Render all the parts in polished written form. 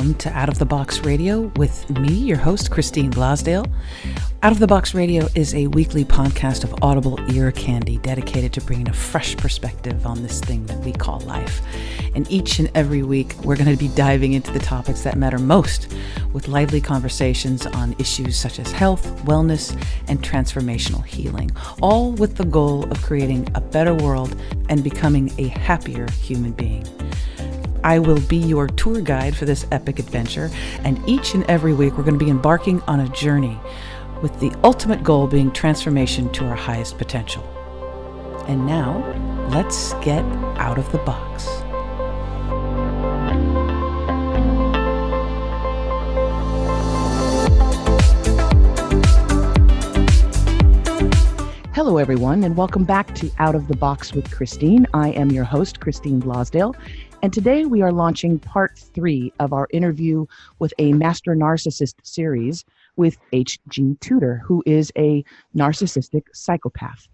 welcome to Out of the Box Radio with me, your host, Christine Blasdale. Out of the Box Radio is a weekly podcast of audible ear candy dedicated to bringing a fresh perspective on this thing that we call life. And each and every week, we're going to be diving into the topics that matter most with lively conversations on issues such as health, wellness, and transformational healing, all with the goal of creating a better world and becoming a happier human being. I will be your tour guide for this epic adventure, and each and every week we're going to be embarking on a journey with the ultimate goal being transformation to our highest potential. And now, let's get out of the box. Hello, everyone, and welcome back to Out of the Box with Christine. I am your host, Christine Blasdale, and today we are launching part 3 of our interview with a Master Narcissist Series with HG Tudor, who is a narcissistic psychopath.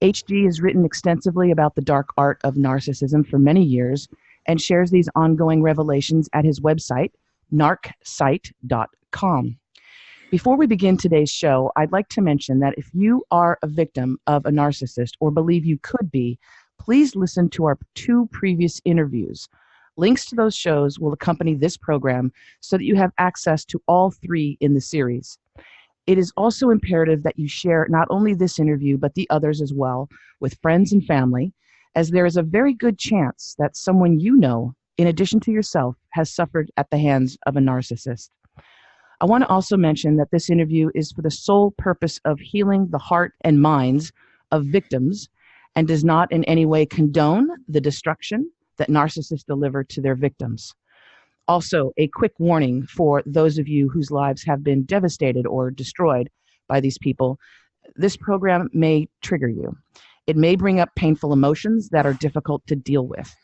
HG has written extensively about the dark art of narcissism for many years and shares these ongoing revelations at his website, narcissistic.com. Before we begin today's show, I'd like to mention that if you are a victim of a narcissist or believe you could be, please listen to our 2 previous interviews. Links to those shows will accompany this program so that you have access to all 3 in the series. It is also imperative that you share not only this interview, but the others as well with friends and family, as there is a very good chance that someone you know, in addition to yourself, has suffered at the hands of a narcissist. I want to also mention that this interview is for the sole purpose of healing the heart and minds of victims and does not in any way condone the destruction that narcissists deliver to their victims. Also, a quick warning for those of you whose lives have been devastated or destroyed by these people. This program may trigger you. It may bring up painful emotions that are difficult to deal with.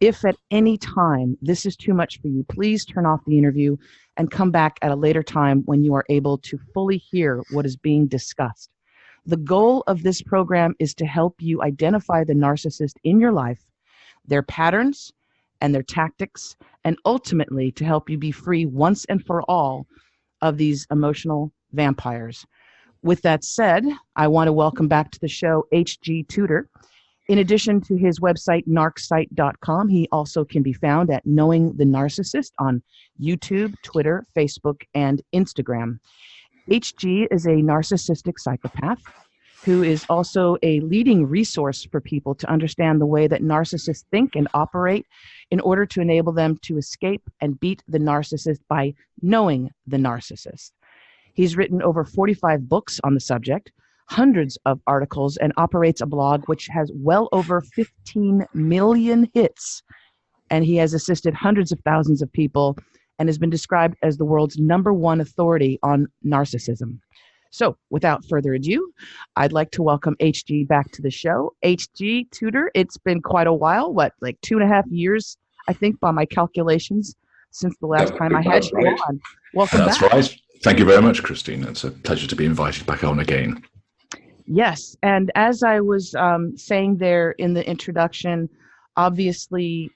If at any time this is too much for you, please turn off the interview and come back at a later time when you are able to fully hear what is being discussed. The goal of this program is to help you identify the narcissist in your life, their patterns and their tactics, and ultimately to help you be free once and for all of these emotional vampires. With that said, I want to welcome back to the show HG Tudor. In addition to his website, narcissistic.com, he also can be found at Knowing the Narcissist on YouTube, Twitter, Facebook, and Instagram. HG is a narcissistic psychopath who is also a leading resource for people to understand the way that narcissists think and operate in order to enable them to escape and beat the narcissist by knowing the narcissist. He's written over 45 books on the subject, hundreds of articles, and operates a blog which has well over 15 million hits. And he has assisted hundreds of thousands of people and has been described as the world's #1 authority on narcissism. So without further ado, I'd like to welcome HG back to the show. HG Tudor, it's been quite a while, like 2.5 years, I think, by my calculations, since the last time I had you on. Welcome back. That's right. Thank you very much, Christine. It's a pleasure to be invited back on again. Yes, and as I was saying there in the introduction, obviously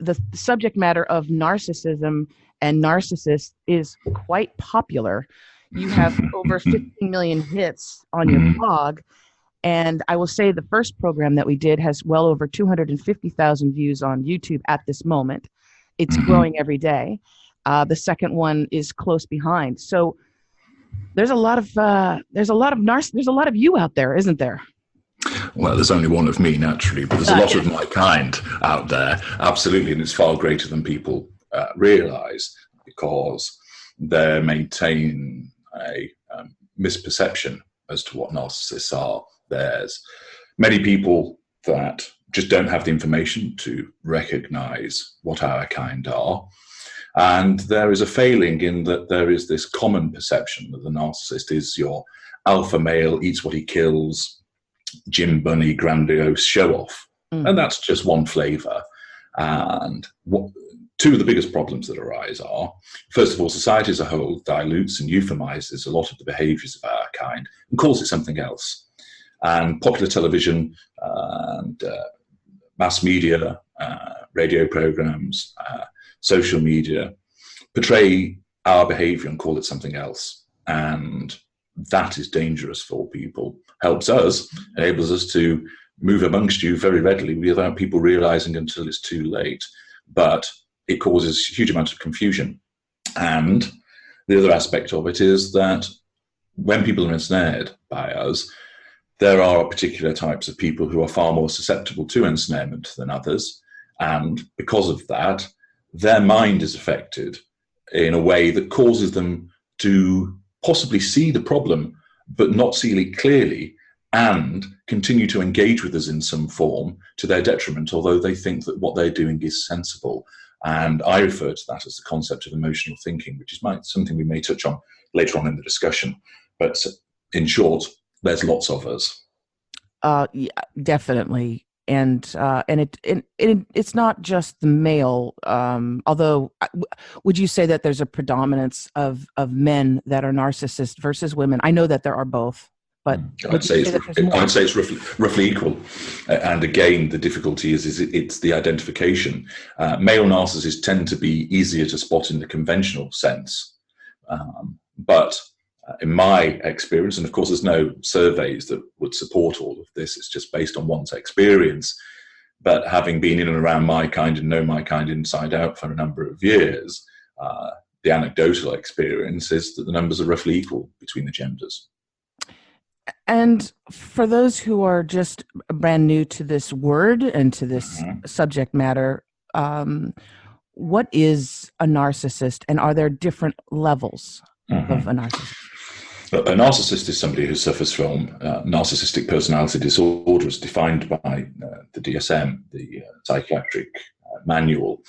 the subject matter of narcissism and narcissists is quite popular. You have over 15 million hits on your blog, and I will say the first program that we did has well over 250,000 views on YouTube at this moment. It's growing every day. The second one is close behind. So there's a lot of you out there, isn't there? Well, there's only one of me, naturally, but there's a lot of my kind out there, absolutely, and it's far greater than people realize, because they maintain a misperception as to what narcissists are. There's many people that just don't have the information to recognize what our kind are. And there is a failing in that there is this common perception that the narcissist is your alpha male, eats what he kills, Jim Bunny, grandiose show-off. And that's just one flavor. And two of the biggest problems that arise are, first of all, society as a whole dilutes and euphemizes a lot of the behaviors of our kind and calls it something else. And popular television and mass media, radio programs, social media, portray our behavior and call it something else. And that is dangerous for people. Helps us, enables us to move amongst you very readily without people realizing until it's too late. But it causes huge amounts of confusion. And the other aspect of it is that when people are ensnared by us, there are particular types of people who are far more susceptible to ensnarement than others. And because of that, their mind is affected in a way that causes them to possibly see the problem, but not see it clearly, and continue to engage with us in some form to their detriment, although they think that what they're doing is sensible. And I refer to that as the concept of emotional thinking, which is something we may touch on later on in the discussion. But in short, there's lots of us. Yeah, definitely. And it's not just the male, although would you say that there's a predominance of men that are narcissists versus women? I know that there are both, but I'd say it's roughly equal. And again, the difficulty is it's the identification. Male narcissists tend to be easier to spot in the conventional sense, but in my experience, and of course there's no surveys that would support all of this, it's just based on one's experience, but having been in and around my kind and know my kind inside out for a number of years, the anecdotal experience is that the numbers are roughly equal between the genders. And for those who are just brand new to this word and to this subject matter, what is a narcissist, and are there different levels of a narcissist? A narcissist is somebody who suffers from narcissistic personality disorder as defined by the DSM, the psychiatric manual.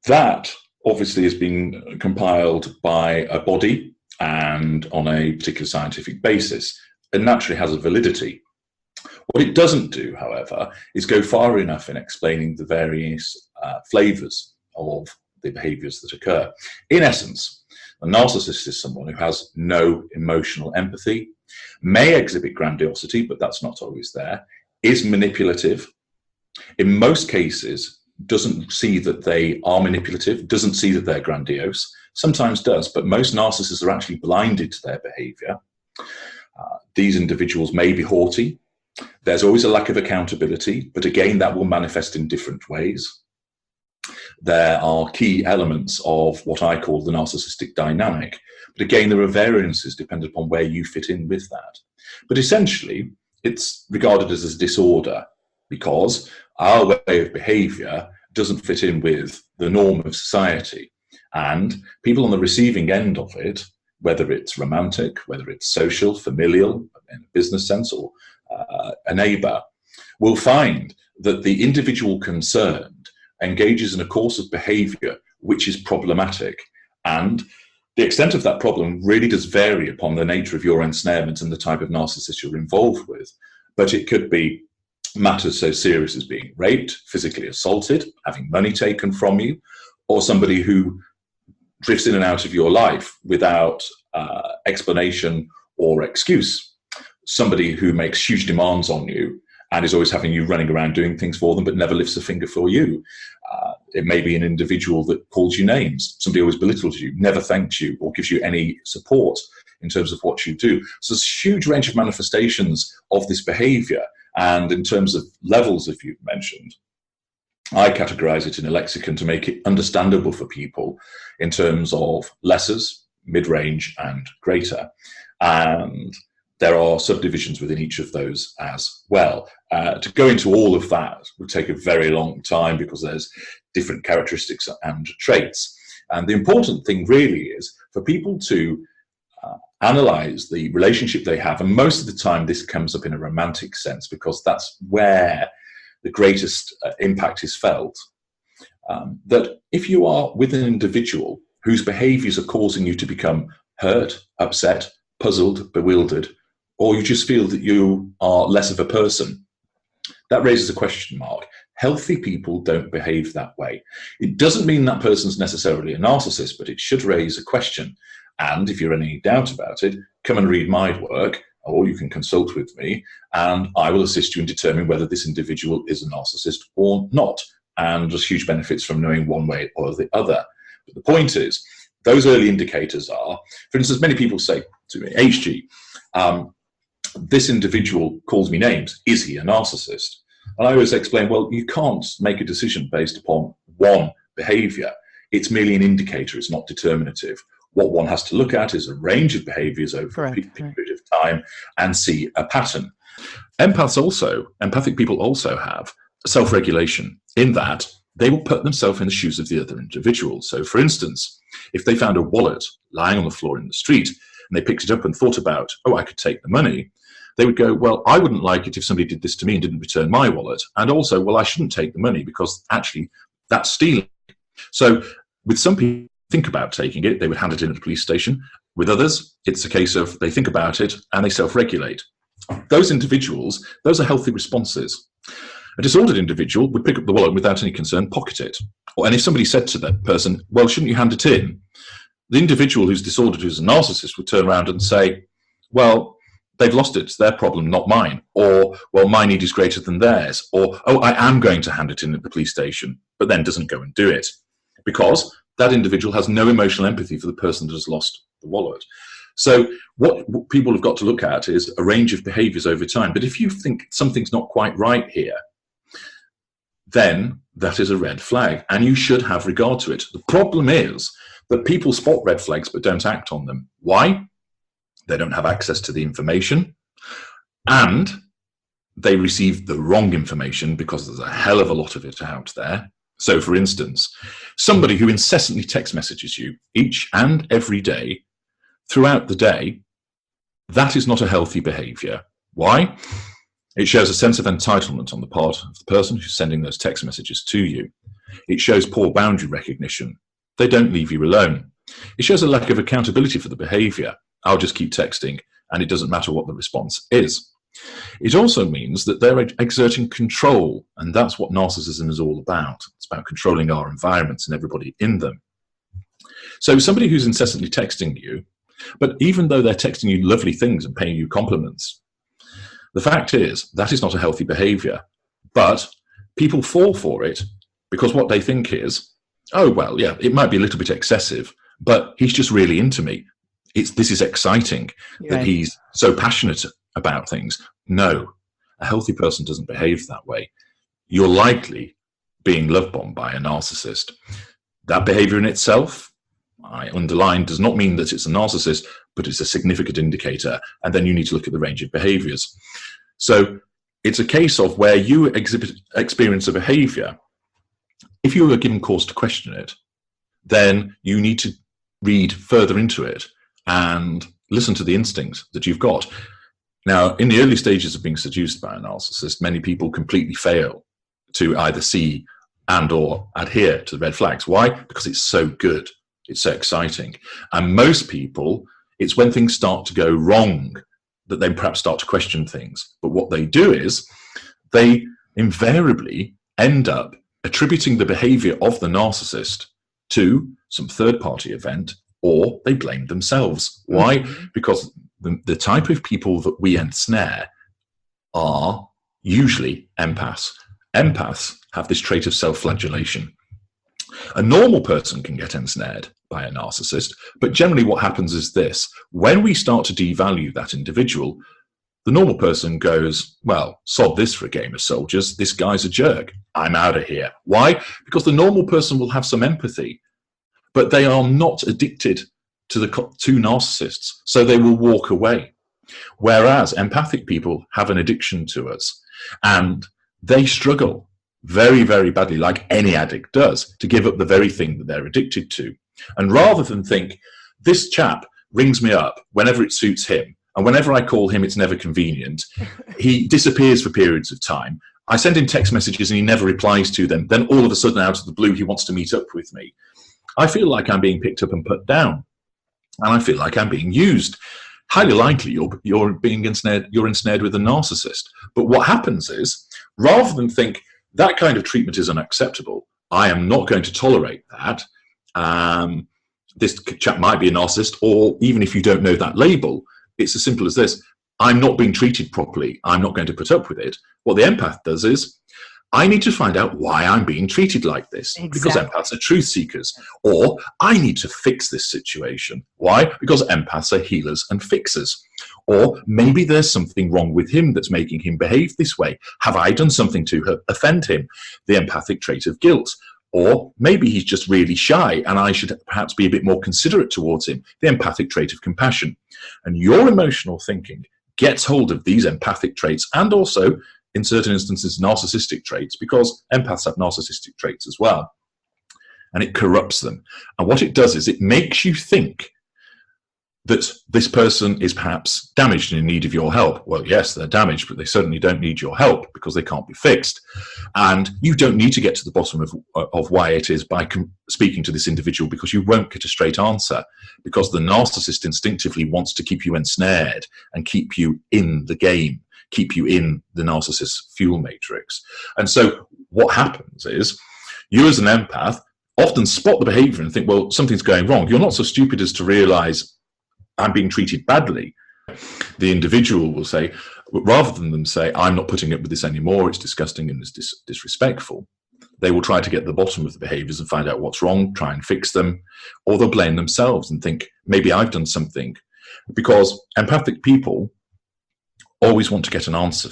That obviously has been compiled by a body and on a particular scientific basis, and naturally has a validity. What it doesn't do, however, is go far enough in explaining the various flavours of the behaviours that occur. In essence, a narcissist is someone who has no emotional empathy, may exhibit grandiosity, but that's not always there, is manipulative, in most cases doesn't see that they are manipulative, doesn't see that they're grandiose, sometimes does, but most narcissists are actually blinded to their behaviour. These individuals may be haughty. There's always a lack of accountability, but again, that will manifest in different ways. There are key elements of what I call the narcissistic dynamic. But again, there are variances depending upon where you fit in with that. But essentially, it's regarded as a disorder because our way of behaviour doesn't fit in with the norm of society. And people on the receiving end of it, whether it's romantic, whether it's social, familial, in a business sense, or a neighbour, will find that the individual concerned engages in a course of behaviour which is problematic. And the extent of that problem really does vary upon the nature of your ensnarement and the type of narcissist you're involved with. But it could be matters so serious as being raped, physically assaulted, having money taken from you, or somebody who drifts in and out of your life without explanation or excuse. Somebody who makes huge demands on you and is always having you running around doing things for them, but never lifts a finger for you. It may be an individual that calls you names. Somebody always belittles you, never thanks you, or gives you any support in terms of what you do. So there's a huge range of manifestations of this behavior. And in terms of levels, if you've mentioned, I categorize it in a lexicon to make it understandable for people in terms of lessers, mid-range, and greater. And there are subdivisions within each of those as well. To go into all of that would take a very long time because there's different characteristics and traits. And the important thing really is for people to analyze the relationship they have. And most of the time this comes up in a romantic sense because that's where the greatest impact is felt. That if you are with an individual whose behaviors are causing you to become hurt, upset, puzzled, bewildered, or you just feel that you are less of a person, that raises a question mark. Healthy people don't behave that way. It doesn't mean that person's necessarily a narcissist, but it should raise a question. And if you're in any doubt about it, come and read my work, or you can consult with me, and I will assist you in determining whether this individual is a narcissist or not. and there's huge benefits from knowing one way or the other. But the point is, those early indicators are, for instance, many people say to me, HG, this individual calls me names. Is he a narcissist? And I always explain, well, you can't make a decision based upon one behavior. It's merely an indicator. It's not determinative. What one has to look at is a range of behaviors over a period of time and see a pattern. Empathic people also have self-regulation in that they will put themselves in the shoes of the other individual. So, for instance, if they found a wallet lying on the floor in the street and they picked it up and thought about, oh, I could take the money, they would go, well, I wouldn't like it if somebody did this to me and didn't return my wallet. And also, well, I shouldn't take the money because actually that's stealing. So with some people, think about taking it, they would hand it in at the police station. With others, it's a case of they think about it and they self-regulate. Those individuals, those are healthy responses. A disordered individual would pick up the wallet without any concern, pocket it. And if somebody said to that person, well, shouldn't you hand it in? The individual who's disordered, who's a narcissist, would turn around and say, well, they've lost it, it's their problem, not mine. Or, well, my need is greater than theirs. Or, oh, I am going to hand it in at the police station, but then doesn't go and do it. Because that individual has no emotional empathy for the person that has lost the wallet. So what people have got to look at is a range of behaviors over time. But if you think something's not quite right here, then that is a red flag, and you should have regard to it. The problem is that people spot red flags but don't act on them. Why? They don't have access to the information, and they receive the wrong information because there's a hell of a lot of it out there. So, for instance, somebody who incessantly text messages you each and every day, throughout the day, that is not a healthy behavior. Why? It shows a sense of entitlement on the part of the person who's sending those text messages to you. It shows poor boundary recognition. They don't leave you alone. It shows a lack of accountability for the behavior. I'll just keep texting, and it doesn't matter what the response is. It also means that they're exerting control, and that's what narcissism is all about. It's about controlling our environments and everybody in them. So somebody who's incessantly texting you, but even though they're texting you lovely things and paying you compliments, the fact is that is not a healthy behavior. But people fall for it because what they think is, oh, well, yeah, it might be a little bit excessive, but he's just really into me. This is exciting that he's so passionate about things. No, a healthy person doesn't behave that way. You're likely being love bombed by a narcissist. That behavior in itself, I underline, does not mean that it's a narcissist, but it's a significant indicator. And then you need to look at the range of behaviors. So it's a case of where you experience a behavior. If you are given cause to question it, then you need to read further into it and listen to the instincts that you've got. Now, in the early stages of being seduced by a narcissist, many people completely fail to either see and or adhere to the red flags. Why? Because it's so good. It's so exciting. And most people, it's when things start to go wrong that they perhaps start to question things. But what they do is they invariably end up attributing the behavior of the narcissist to some third-party event, or they blame themselves. Why? Because the type of people that we ensnare are usually empaths. Empaths have this trait of self-flagellation. A normal person can get ensnared by a narcissist, but generally what happens is this. When we start to devalue that individual, the normal person goes, well, sod this for a game of soldiers. This guy's a jerk. I'm out of here. Why? Because the normal person will have some empathy, but they are not addicted to narcissists, so they will walk away. Whereas empathic people have an addiction to us, and they struggle very, very badly, like any addict does, to give up the very thing that they're addicted to. And rather than think, this chap rings me up whenever it suits him, and whenever I call him, it's never convenient, he disappears for periods of time, I send him text messages and he never replies to them, then all of a sudden, out of the blue, he wants to meet up with me. I feel like I'm being picked up and put down, and I feel like I'm being used. Highly likely you're being ensnared, you're ensnared with a narcissist. But what happens is, rather than think that kind of treatment is unacceptable, I am not going to tolerate that, this chap might be a narcissist, or even if you don't know that label, it's as simple as this: I'm not being treated properly, I'm not going to put up with it. What the empath does is, I need to find out why I'm being treated like this, because empaths are truth seekers. Or I need to fix this situation. Why? Because empaths are healers and fixers. Or maybe there's something wrong with him that's making him behave this way. Have I done something to offend him? The empathic trait of guilt. Or maybe he's just really shy and I should perhaps be a bit more considerate towards him. The empathic trait of compassion. And your emotional thinking gets hold of these empathic traits, and also, in certain instances, narcissistic traits, because empaths have narcissistic traits as well. And it corrupts them. And what it does is it makes you think that this person is perhaps damaged and in need of your help. Well, yes, they're damaged, but they certainly don't need your help because they can't be fixed. And you don't need to get to the bottom of why it is by speaking to this individual, because you won't get a straight answer, because the narcissist instinctively wants to keep you ensnared and keep you in the game, keep you in the narcissist's fuel matrix. And so what happens is you as an empath often spot the behavior and think, well, something's going wrong. You're not so stupid as to realize I'm being treated badly. The individual will say, rather than them say, I'm not putting up with this anymore, it's disgusting and it's disrespectful, they will try to get to the bottom of the behaviors and find out what's wrong, try and fix them, or they'll blame themselves and think, maybe I've done something. Because empathic people always want to get an answer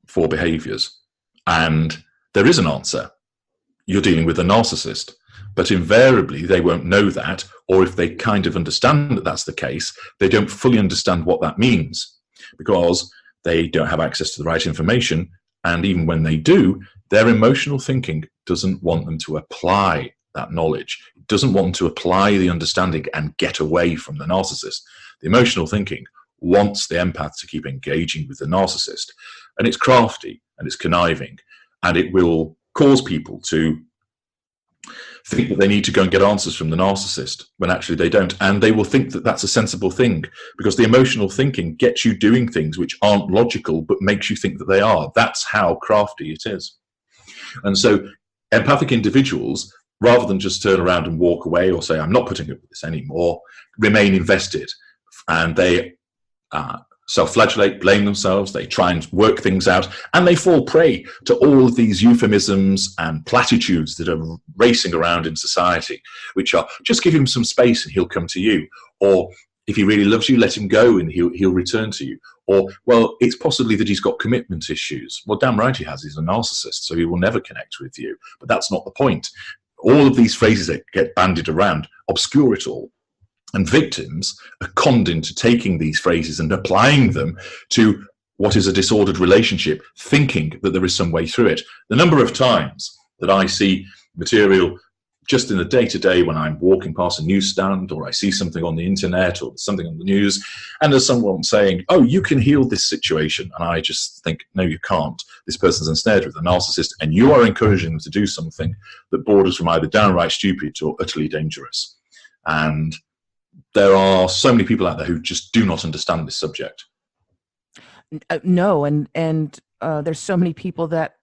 for behaviors. And there is an answer. You're dealing with a narcissist. But invariably, they won't know that, or if they kind of understand that that's the case, they don't fully understand what that means, because they don't have access to the right information. And even when they do, their emotional thinking doesn't want them to apply that knowledge. It doesn't want them to apply the understanding and get away from the narcissist. The emotional thinking wants the empath to keep engaging with the narcissist. And it's crafty and it's conniving, and it will cause people to think that they need to go and get answers from the narcissist when actually they don't. And they will think that that's a sensible thing, because the emotional thinking gets you doing things which aren't logical but makes you think that they are. That's how crafty it is. And so empathic individuals, rather than just turn around and walk away or say, I'm not putting up with this anymore, remain invested. And they self-flagellate, blame themselves, they try and work things out, and they fall prey to all of these euphemisms and platitudes that are racing around in society, which are, just give him some space and he'll come to you. Or, if he really loves you, let him go and he'll return to you. Or, well, it's possibly that he's got commitment issues. Well, damn right he has. He's a narcissist, so he will never connect with you. But that's not the point. All of these phrases that get bandied around obscure it all. And victims are conned into taking these phrases and applying them to what is a disordered relationship, thinking that there is some way through it. The number of times that I see material just in the day-to-day when I'm walking past a newsstand, or I see something on the internet or something on the news, and there's someone saying, oh, you can heal this situation. And I just think, no, you can't. This person's ensnared with a narcissist, and you are encouraging them to do something that borders from either downright stupid or utterly dangerous. And there are so many people out there who just do not understand this subject. No, and there's so many people that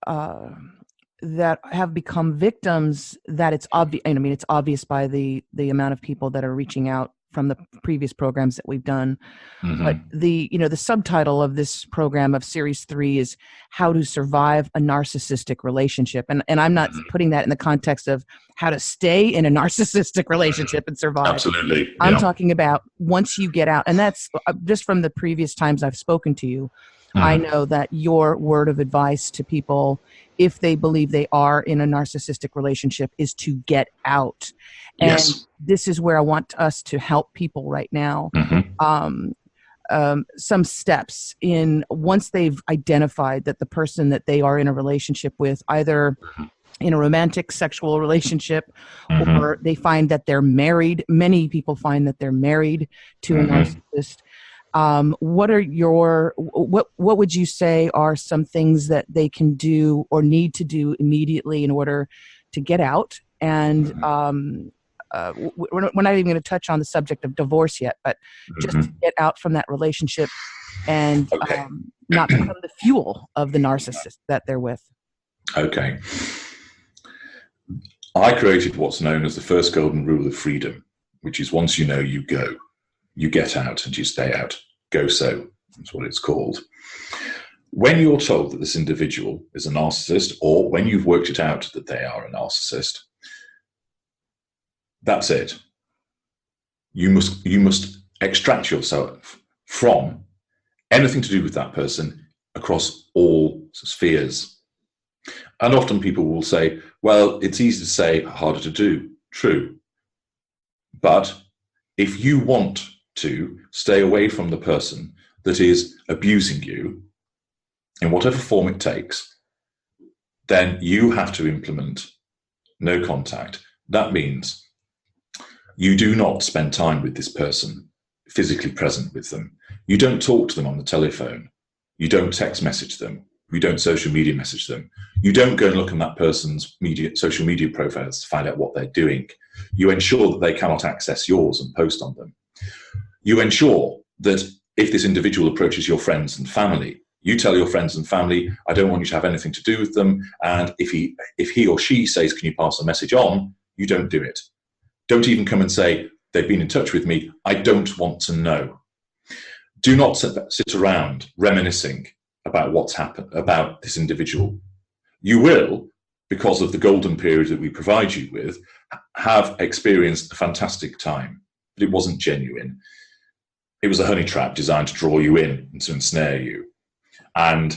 have become victims that it's obvious. I mean, it's obvious by the amount of people that are reaching out from the previous programs that we've done. Mm-hmm. But the subtitle of this program of Series 3 is How to Survive a Narcissistic Relationship. And I'm not putting that in the context of how to stay in a narcissistic relationship and survive. Absolutely. I'm talking about once you get out. And that's just from the previous times I've spoken to you. I know that your word of advice to people, if they believe they are in a narcissistic relationship, is to get out. And yes. This is where I want us to help people right now. Mm-hmm. Some steps in, once they've identified that the person that they are in a relationship with, either in a romantic sexual relationship, or they find that they're married. Many people find that they're married to a narcissist. What would you say are some things that they can do or need to do immediately in order to get out? And we're not even going to touch on the subject of divorce yet, but just to get out from that relationship and not become the fuel of the narcissist that they're with. Okay. I created what's known as the first golden rule of freedom, which is once you know, you go. You get out and you stay out. Go so. That's what it's called. When you're told that this individual is a narcissist, or when you've worked it out that they are a narcissist, that's it. You must extract yourself from anything to do with that person across all spheres. And often people will say, well, it's easy to say, harder to do. True. But if you want to stay away from the person that is abusing you, in whatever form it takes, then you have to implement no contact. That means you do not spend time with this person, physically present with them. You don't talk to them on the telephone. You don't text message them. You don't social media message them. You don't go and look on that person's social media profiles to find out what they're doing. You ensure that they cannot access yours and post on them. You ensure that if this individual approaches your friends and family, you tell your friends and family, I don't want you to have anything to do with them. And if he or she says, can you pass a message on? You don't do it. Don't even come and say, they've been in touch with me. I don't want to know. Do not sit around reminiscing about what's happened, about this individual. You will, because of the golden period that we provide you with, have experienced a fantastic time, but it wasn't genuine. It was a honey trap designed to draw you in and to ensnare you. And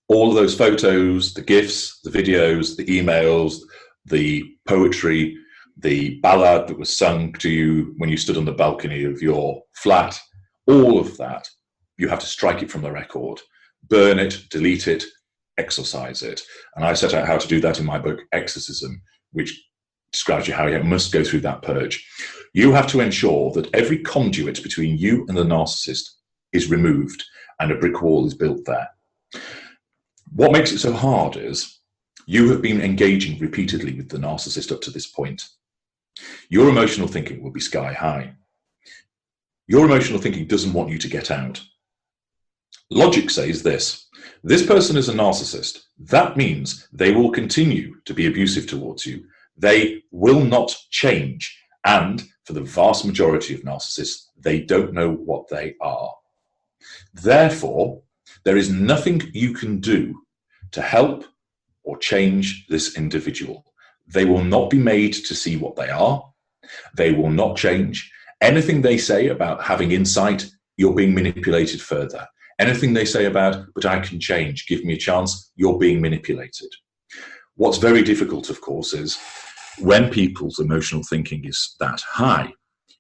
all of those photos, the GIFs, the videos, the emails, the poetry, the ballad that was sung to you when you stood on the balcony of your flat, all of that, you have to strike it from the record, burn it, delete it, exorcise it. And I set out how to do that in my book, Exorcism, which describes you how you must go through that purge. You have to ensure that every conduit between you and the narcissist is removed and a brick wall is built there. What makes it so hard is you have been engaging repeatedly with the narcissist up to this point. Your emotional thinking will be sky high. Your emotional thinking doesn't want you to get out. Logic says this person is a narcissist. That means they will continue to be abusive towards you. They will not change. And for the vast majority of narcissists, they don't know what they are. Therefore, there is nothing you can do to help or change this individual. They will not be made to see what they are. They will not change. Anything they say about having insight, you're being manipulated further. Anything they say about, but I can change, give me a chance, you're being manipulated. What's very difficult, of course, is when people's emotional thinking is that high,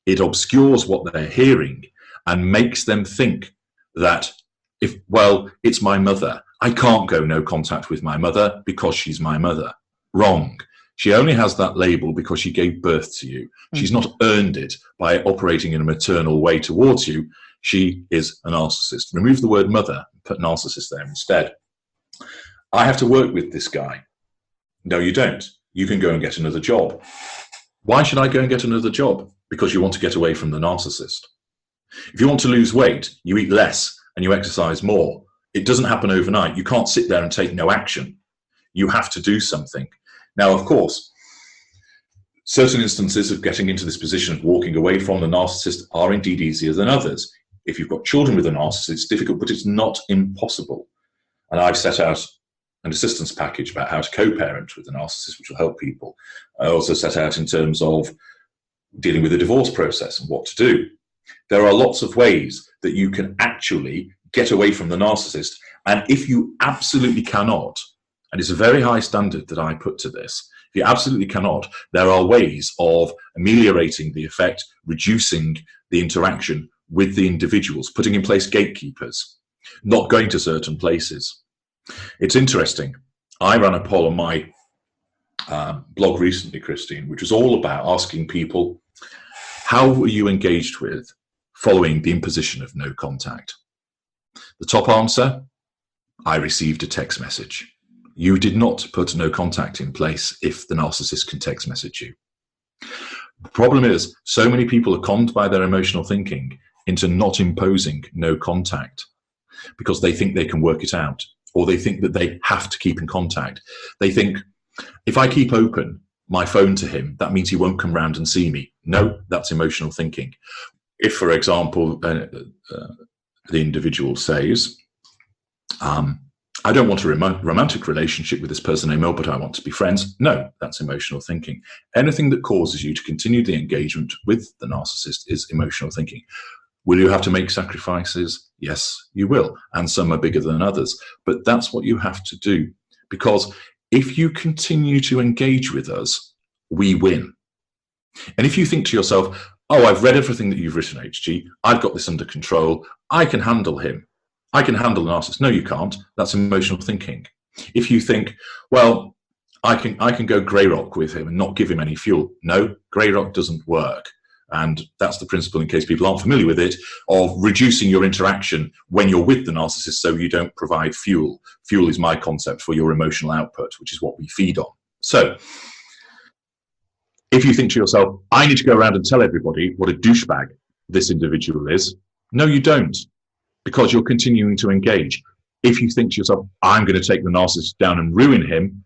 it obscures what they're hearing and makes them think that it's my mother. I can't go no contact with my mother because she's my mother. Wrong. She only has that label because she gave birth to you. She's not earned it by operating in a maternal way towards you. She is a narcissist. Remove the word mother, put narcissist there instead. I have to work with this guy. No, you don't. You can go and get another job. Why should I go and get another job? Because you want to get away from the narcissist. If you want to lose weight, you eat less and you exercise more. It doesn't happen overnight. You can't sit there and take no action. You have to do something. Now, of course, certain instances of getting into this position of walking away from the narcissist are indeed easier than others. If you've got children with a narcissist, it's difficult, but it's not impossible. And I've set out an assistance package about how to co-parent with a narcissist, which will help people. I also set out in terms of dealing with the divorce process and what to do. There are lots of ways that you can actually get away from the narcissist. And if you absolutely cannot, and it's a very high standard that I put to this, if you absolutely cannot, there are ways of ameliorating the effect, reducing the interaction with the individuals, putting in place gatekeepers, not going to certain places. It's interesting. I ran a poll on my blog recently, Christine, which was all about asking people, how were you engaged with following the imposition of no contact? The top answer, I received a text message. You did not put no contact in place if the narcissist can text message you. The problem is, so many people are conned by their emotional thinking into not imposing no contact because they think they can work it out, or they think that they have to keep in contact. They think, if I keep open my phone to him, that means he won't come round and see me. No, that's emotional thinking. If, for example, the individual says, I don't want a romantic relationship with this person anymore, but I want to be friends. No, that's emotional thinking. Anything that causes you to continue the engagement with the narcissist is emotional thinking. Will you have to make sacrifices? Yes, you will. And some are bigger than others. But that's what you have to do. Because if you continue to engage with us, we win. And if you think to yourself, oh, I've read everything that you've written, HG. I've got this under control. I can handle him. I can handle the narcissist. No, you can't. That's emotional thinking. If you think, well, I can go grey rock with him and not give him any fuel. No, grey rock doesn't work. And that's the principle, in case people aren't familiar with it, of reducing your interaction when you're with the narcissist so you don't provide fuel. Fuel is my concept for your emotional output, which is what we feed on. So if you think to yourself, I need to go around and tell everybody what a douchebag this individual is, no, you don't, because you're continuing to engage. If you think to yourself, I'm going to take the narcissist down and ruin him,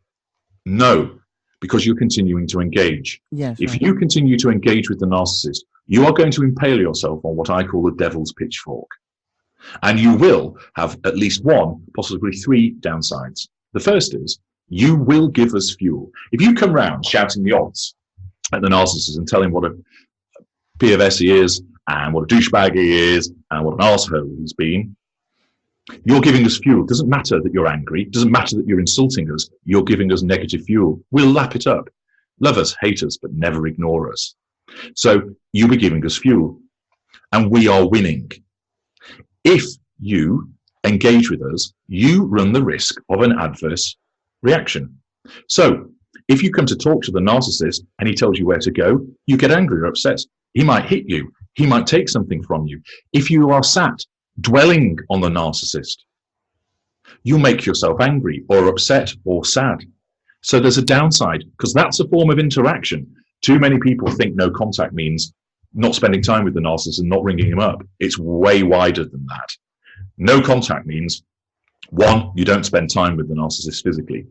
no, because you're continuing to engage. Yes, if you continue to engage with the narcissist, you are going to impale yourself on what I call the devil's pitchfork. And you will have at least one, possibly three downsides. The first is, you will give us fuel. If you come round shouting the odds at the narcissist and tell him what a PFS he is, and what a douchebag he is, and what an arsehole he's been, you're giving us fuel. It doesn't matter that you're angry. It doesn't matter that you're insulting us. You're giving us negative fuel. We'll lap it up. Love us, hate us, but never ignore us. So you'll be giving us fuel. And we are winning. If you engage with us, you run the risk of an adverse reaction. So if you come to talk to the narcissist and he tells you where to go, you get angry or upset. He might hit you. He might take something from you. If you are sat dwelling on the narcissist, you make yourself angry or upset or sad. So there's a downside, because that's a form of interaction. Too many people think no contact means not spending time with the narcissist and not ringing him up. It's way wider than that. No contact means, one, you don't spend time with the narcissist physically.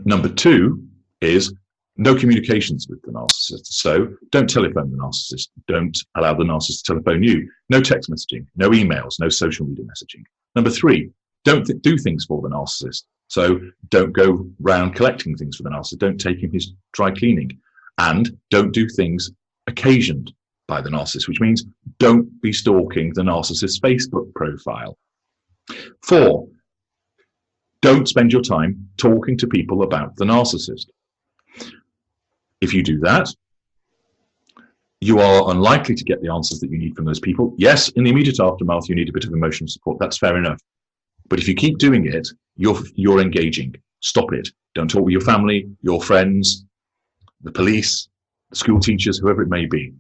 Number two is no communications with the narcissist. So don't telephone the narcissist. Don't allow the narcissist to telephone you. No text messaging, no emails, no social media messaging. Number three, don't do things for the narcissist. So don't go round collecting things for the narcissist. Don't take him his dry cleaning. And don't do things occasioned by the narcissist, which means don't be stalking the narcissist's Facebook profile. Four, don't spend your time talking to people about the narcissist. If you do that, you are unlikely to get the answers that you need from those people. Yes, in the immediate aftermath, you need a bit of emotional support. That's fair enough. But if you keep doing it, you're engaging. Stop it. Don't talk with your family, your friends, the police, the school teachers, whoever it may be.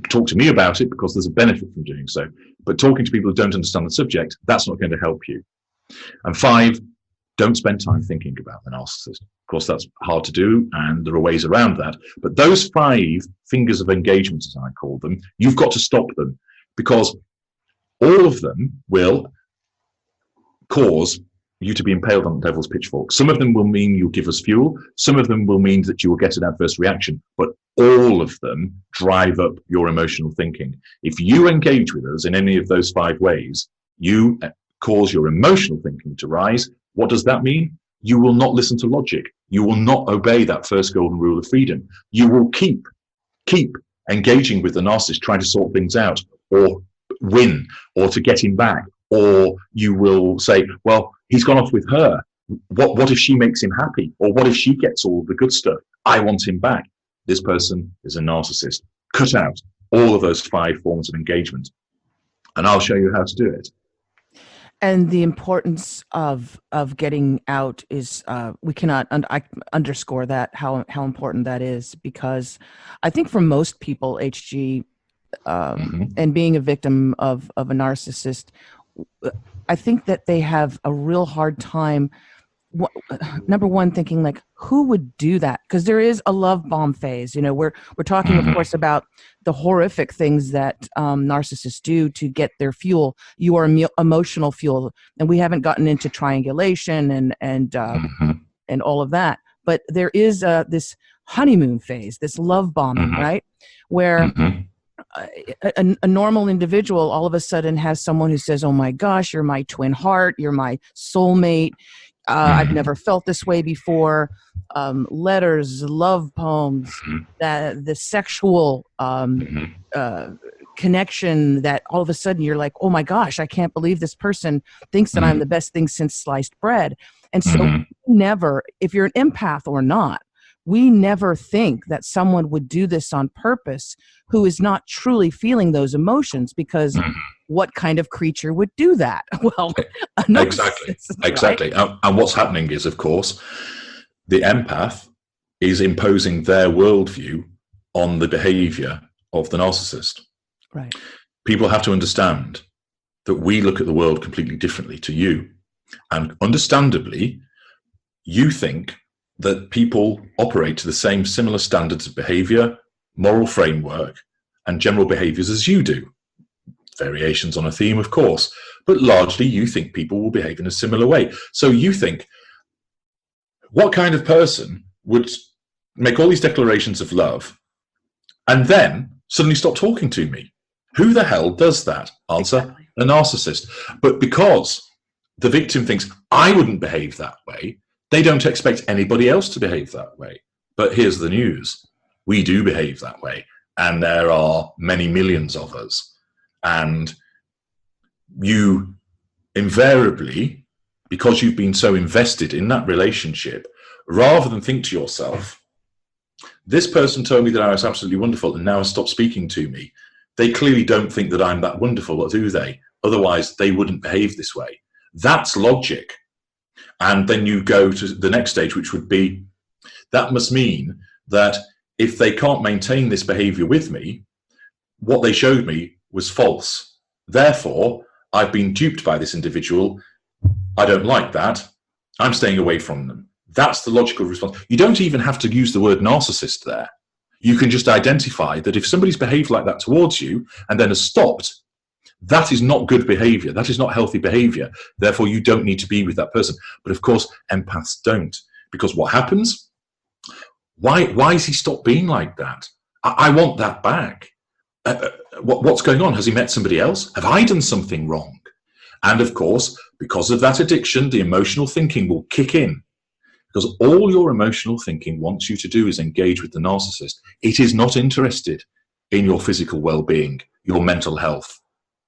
Talk to me about it because there's a benefit from doing so. But talking to people who don't understand the subject, that's not going to help you. And five, don't spend time thinking about the narcissist. Of course, that's hard to do, and there are ways around that. But those 5 fingers of engagement, as I call them, you've got to stop them, because all of them will cause you to be impaled on the devil's pitchfork. Some of them will mean you'll give us fuel. Some of them will mean that you will get an adverse reaction. But all of them drive up your emotional thinking. If you engage with us in any of those 5 ways, you cause your emotional thinking to rise. What does that mean? You will not listen to logic. You will not obey that first golden rule of freedom. You will keep engaging with the narcissist, trying to sort things out, or win, or to get him back. Or you will say, well, he's gone off with her. What if she makes him happy? Or what if she gets all the good stuff? I want him back. This person is a narcissist. Cut out all of those 5 forms of engagement, and I'll show you how to do it. And the importance of getting out is we cannot I underscore that how important that is, because I think for most people, HG, and being a victim of a narcissist, I think that they have a real hard time. Number one, thinking like, who would do that? Because there is a love bomb phase. You know, we're talking, of course, about the horrific things that narcissists do to get their fuel. You are emotional fuel, and we haven't gotten into triangulation and all of that. But there is this honeymoon phase, this love bombing, right? Where a normal individual all of a sudden has someone who says, oh my gosh, you're my twin heart, you're my soulmate, I've never felt this way before. Letters, love poems, the sexual connection that all of a sudden you're like, oh my gosh, I can't believe this person thinks that I'm the best thing since sliced bread. And so never, if you're an empath or not, we never think that someone would do this on purpose who is not truly feeling those emotions, because what kind of creature would do that? Well, exactly. Right? And what's happening is, of course, the empath is imposing their worldview on the behavior of the narcissist. Right. People have to understand that we look at the world completely differently to you. And understandably, you think that people operate to the same similar standards of behavior, moral framework, and general behaviors as you do. Variations on a theme, of course, but largely you think people will behave in a similar way. So you think, what kind of person would make all these declarations of love and then suddenly stop talking to me? Who the hell does that? Answer, exactly. A narcissist. But because the victim thinks, I wouldn't behave that way, they don't expect anybody else to behave that way. But here's the news. We do behave that way. And there are many millions of us. And you invariably, because you've been so invested in that relationship, rather than think to yourself, this person told me that I was absolutely wonderful and now has stopped speaking to me. They clearly don't think that I'm that wonderful, do they? Otherwise, they wouldn't behave this way. That's logic. And then you go to the next stage, which would be, that must mean that if they can't maintain this behavior with me, what they showed me was false. Therefore, I've been duped by this individual. I don't like that. I'm staying away from them. That's the logical response. You don't even have to use the word narcissist there. You can just identify that if somebody's behaved like that towards you and then has stopped, that is not good behavior. That is not healthy behavior. Therefore, you don't need to be with that person. But of course, empaths don't. Because what happens? Why has he stopped being like that? I want that back. What's going on? Has he met somebody else? Have I done something wrong? And of course, because of that addiction, the emotional thinking will kick in. Because all your emotional thinking wants you to do is engage with the narcissist. It is not interested in your physical well-being, your mental health,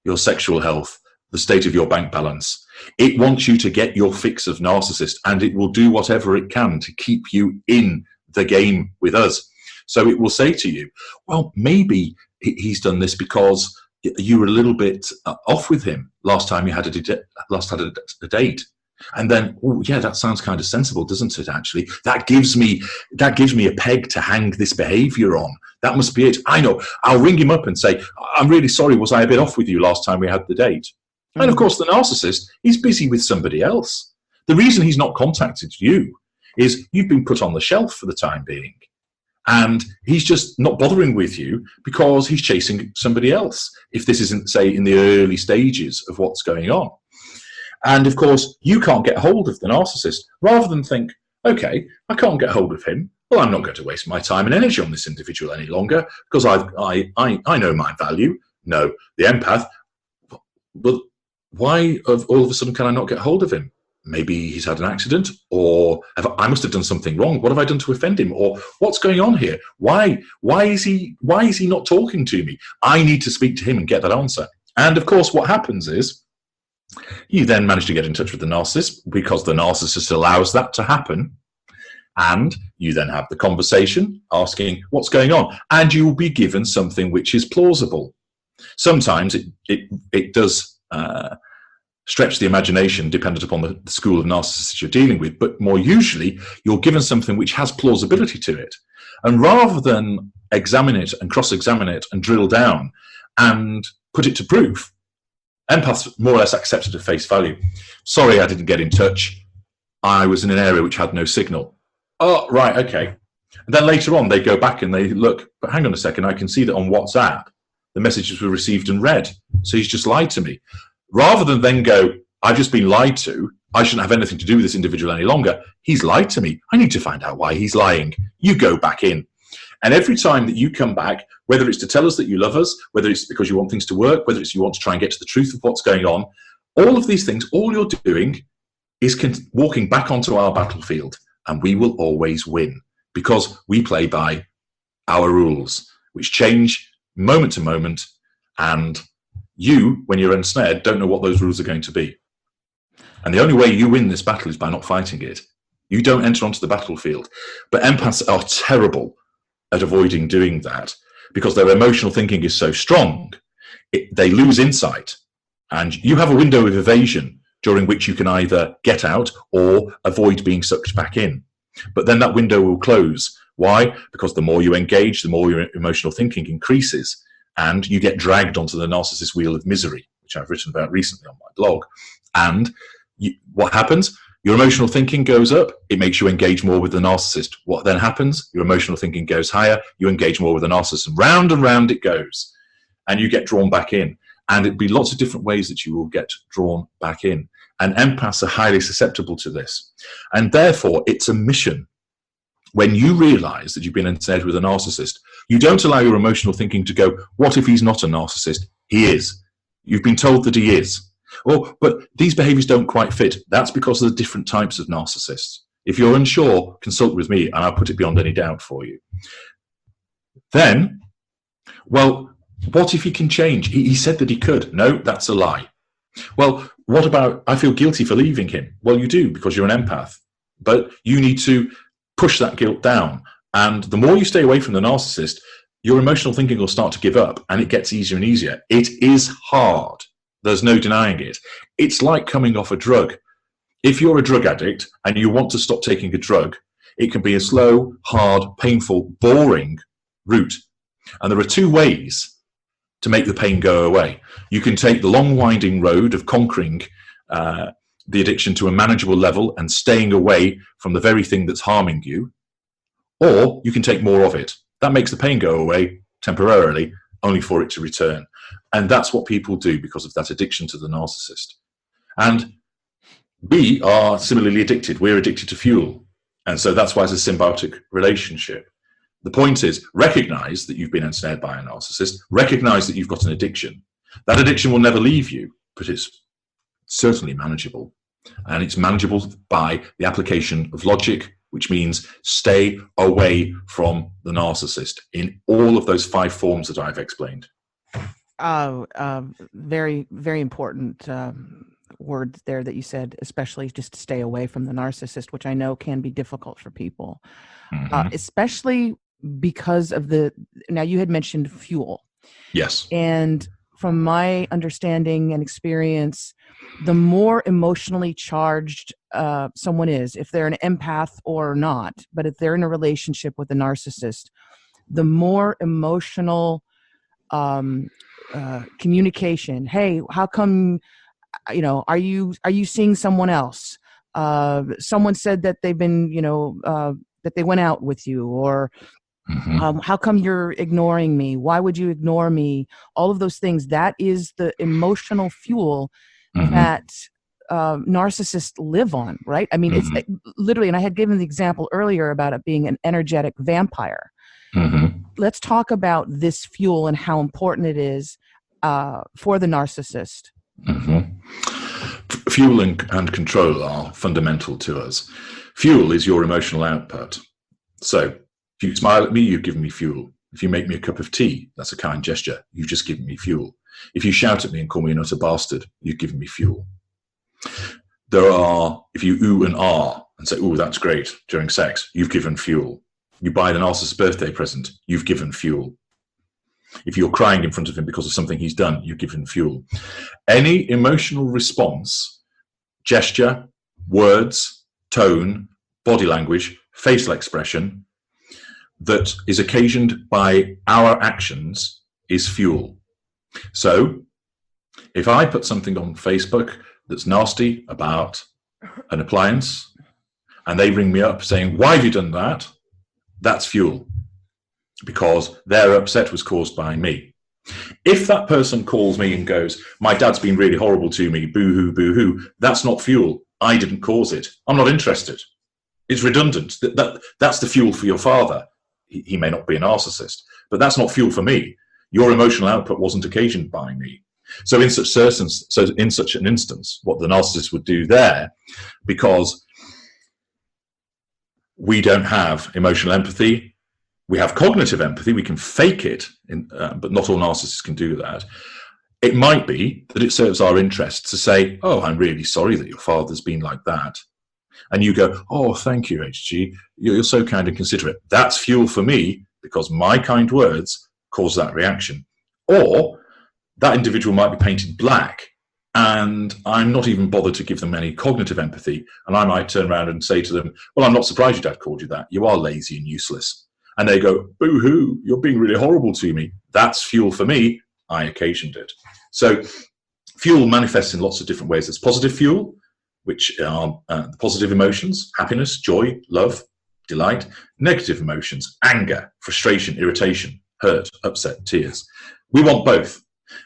your sexual health, the state of your bank balance. It wants you to get your fix of narcissist, and it will do whatever it can to keep you in the game with us. So it will say to you, well, maybe he's done this because you were a little bit off with him last time you had a date. And then, oh yeah, that sounds kind of sensible, doesn't it? Actually, that gives me a peg to hang this behavior on. That must be it. I know. I'll ring him up and say, I'm really sorry. Was I a bit off with you last time we had the date? Mm-hmm. And of course, the narcissist is busy with somebody else. The reason he's not contacted you is you've been put on the shelf for the time being. And he's just not bothering with you because he's chasing somebody else. If this isn't, say, in the early stages of what's going on. And of course, you can't get hold of the narcissist. Rather than think, okay, I can't get hold of him. Well, I'm not going to waste my time and energy on this individual any longer because I know my value. No, the empath, but why all of a sudden can I not get hold of him? Maybe he's had an accident, or I must have done something wrong. What have I done to offend him? Or what's going on here? Why is he not talking to me? I need to speak to him and get that answer. And of course, what happens is you then manage to get in touch with the narcissist because the narcissist allows that to happen. And you then have the conversation asking what's going on. And you will be given something which is plausible. Sometimes it does stretch the imagination dependent upon the school of narcissists you're dealing with. But more usually, you're given something which has plausibility to it. And rather than examine it and cross-examine it and drill down and put it to proof, empaths more or less accept it at face value. Sorry, I didn't get in touch. I was in an area which had no signal. Oh, right, okay. And then later on, they go back and they look, but hang on a second, I can see that on WhatsApp, the messages were received and read. So he's just lied to me. Rather than then go, I've just been lied to, I shouldn't have anything to do with this individual any longer. He's lied to me. I need to find out why he's lying. You go back in. And every time that you come back, whether it's to tell us that you love us, whether it's because you want things to work, whether it's you want to try and get to the truth of what's going on, all of these things, all you're doing is walking back onto our battlefield, and we will always win because we play by our rules, which change moment to moment, and you, when you're ensnared, don't know what those rules are going to be. And the only way you win this battle is by not fighting it. You don't enter onto the battlefield. But empaths are terrible at avoiding doing that because their emotional thinking is so strong. They lose insight. And you have a window of evasion during which you can either get out or avoid being sucked back in. But then that window will close. Why? Because the more you engage, the more your emotional thinking increases, and you get dragged onto the narcissist wheel of misery, which I've written about recently on my blog. And what happens? Your emotional thinking goes up. It makes you engage more with the narcissist. What then happens? Your emotional thinking goes higher. You engage more with the narcissist, and round it goes. And you get drawn back in. And it'd be lots of different ways that you will get drawn back in. And empaths are highly susceptible to this. And therefore, it's a mission. When you realize that you've been ensnared with a narcissist, you don't allow your emotional thinking to go, what if he's not a narcissist? He is. You've been told that he is. Oh, but these behaviors don't quite fit. That's because of the different types of narcissists. If you're unsure, consult with me and I'll put it beyond any doubt for you. Then, well, what if he can change? He said that he could. No, that's a lie. Well, what about, I feel guilty for leaving him? Well, you do because you're an empath. But you need to push that guilt down. And the more you stay away from the narcissist, your emotional thinking will start to give up, and it gets easier and easier. It is hard. There's no denying it. It's like coming off a drug. If you're a drug addict and you want to stop taking a drug, it can be a slow, hard, painful, boring route. And there are two ways to make the pain go away. You can take the long, winding road of conquering the addiction to a manageable level and staying away from the very thing that's harming you, or you can take more of it. That makes the pain go away temporarily, only for it to return. And that's what people do because of that addiction to the narcissist. And we are similarly addicted. We're addicted to fuel. And so that's why it's a symbiotic relationship. The point is, recognize that you've been ensnared by a narcissist, recognize that you've got an addiction. That addiction will never leave you, but it's certainly manageable. And it's manageable by the application of logic, which means stay away from the narcissist in all of those 5 forms that I've explained. Very, very important word there that you said, especially just to stay away from the narcissist, which I know can be difficult for people, especially because of now you had mentioned fuel. Yes. And from my understanding and experience, the more emotionally charged someone is, if they're an empath or not, but if they're in a relationship with a narcissist, the more emotional communication. Hey, how come, are you seeing someone else? Someone said that they've been, that they went out with you, or how come you're ignoring me? Why would you ignore me? All of those things. That is the emotional fuel that narcissists live on, right? I mean, it's literally, and I had given the example earlier about it being an energetic vampire. Let's talk about this fuel and how important it is for the narcissist. Fuel and control are fundamental to us. Fuel is your emotional output. So if you smile at me, you've given me fuel. If you make me a cup of tea, that's a kind gesture. You've just given me fuel. If you shout at me and call me an utter bastard, you've given me fuel. If you ooh and ah and say, ooh, that's great, during sex, you've given fuel. You buy the narcissist's birthday present, you've given fuel. If you're crying in front of him because of something he's done, you've given fuel. Any emotional response, gesture, words, tone, body language, facial expression that is occasioned by our actions is fuel. So if I put something on Facebook that's nasty about an appliance and they ring me up saying, why have you done that? That's fuel, because their upset was caused by me. If that person calls me and goes, my dad's been really horrible to me, boo-hoo, boo-hoo, that's not fuel. I didn't cause it. I'm not interested. It's redundant. That's the fuel for your father. he may not be a narcissist. But that's not fuel for me. Your emotional output wasn't occasioned by me. So in such an instance, what the narcissist would do there, because we don't have emotional empathy, we have cognitive empathy, we can fake it, but not all narcissists can do that. It might be that it serves our interests to say, oh, I'm really sorry that your father's been like that. And you go, oh, thank you, HG. You're so kind and considerate. That's fuel for me because my kind words cause that reaction. Or that individual might be painted black and I'm not even bothered to give them any cognitive empathy. And I might turn around and say to them, well, I'm not surprised your dad called you that. You are lazy and useless. And they go, boo-hoo, you're being really horrible to me. That's fuel for me. I occasioned it. So fuel manifests in lots of different ways. There's positive fuel, which are the positive emotions, happiness, joy, love, delight. Negative emotions, anger, frustration, irritation, hurt, upset, tears. We want both.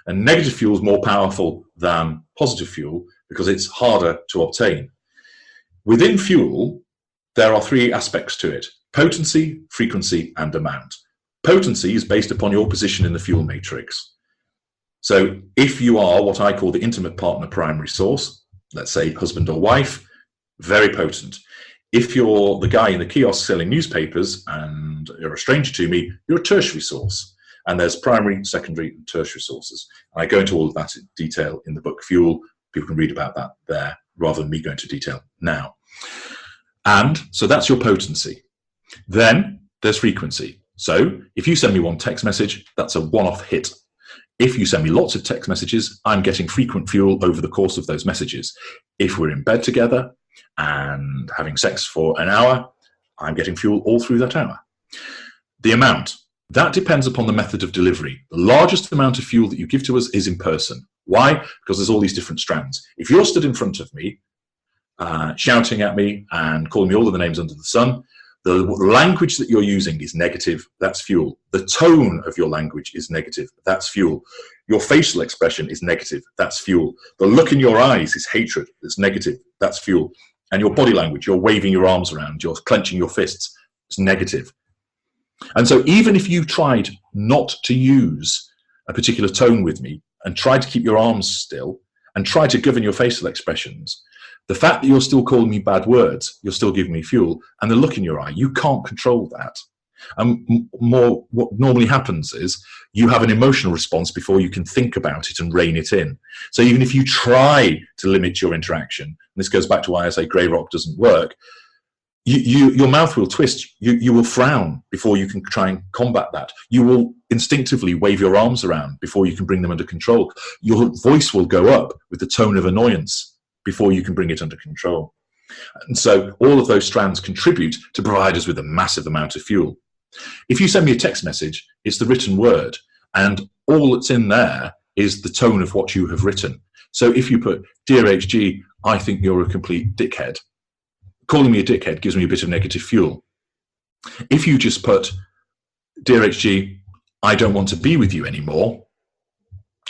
And negative fuel is more powerful than positive fuel because it's harder to obtain. Within fuel, there are three aspects to it: potency, frequency, and amount. Potency is based upon your position in the fuel matrix. So if you are what I call the intimate partner primary source, let's say husband or wife, very potent. If you're the guy in the kiosk selling newspapers and you're a stranger to me, you're a tertiary source. And there's primary, secondary, and tertiary sources. And I go into all of that in detail in the book Fuel. People can read about that there rather than me go into detail now. And so that's your potency. Then there's frequency. So if you send me one text message, that's a one-off hit. If you send me lots of text messages, I'm getting frequent fuel over the course of those messages. If we're in bed together and having sex for an hour, I'm getting fuel all through that hour. The amount, that depends upon the method of delivery. The largest amount of fuel that you give to us is in person. Why? Because there's all these different strands. If you're stood in front of me, shouting at me and calling me all of the names under the sun, the language that you're using is negative, that's fuel. The tone of your language is negative, that's fuel. Your facial expression is negative, that's fuel. The look in your eyes is hatred, that's negative, that's fuel. And your body language, you're waving your arms around, you're clenching your fists, it's negative. And so even if you tried not to use a particular tone with me and tried to keep your arms still and try to govern your facial expressions, the fact that you're still calling me bad words, you're still giving me fuel, and the look in your eye, you can't control that. And what normally happens is you have an emotional response before you can think about it and rein it in. So even if you try to limit your interaction, and this goes back to why I say grey rock doesn't work, your mouth will twist, you will frown before you can try and combat that. You will instinctively wave your arms around before you can bring them under control. Your voice will go up with the tone of annoyance before you can bring it under control. And so all of those strands contribute to provide us with a massive amount of fuel. If you send me a text message, it's the written word, and all that's in there is the tone of what you have written. So if you put, "Dear HG, I think you're a complete dickhead," calling me a dickhead gives me a bit of negative fuel. If you just put, "Dear HG, I don't want to be with you anymore,"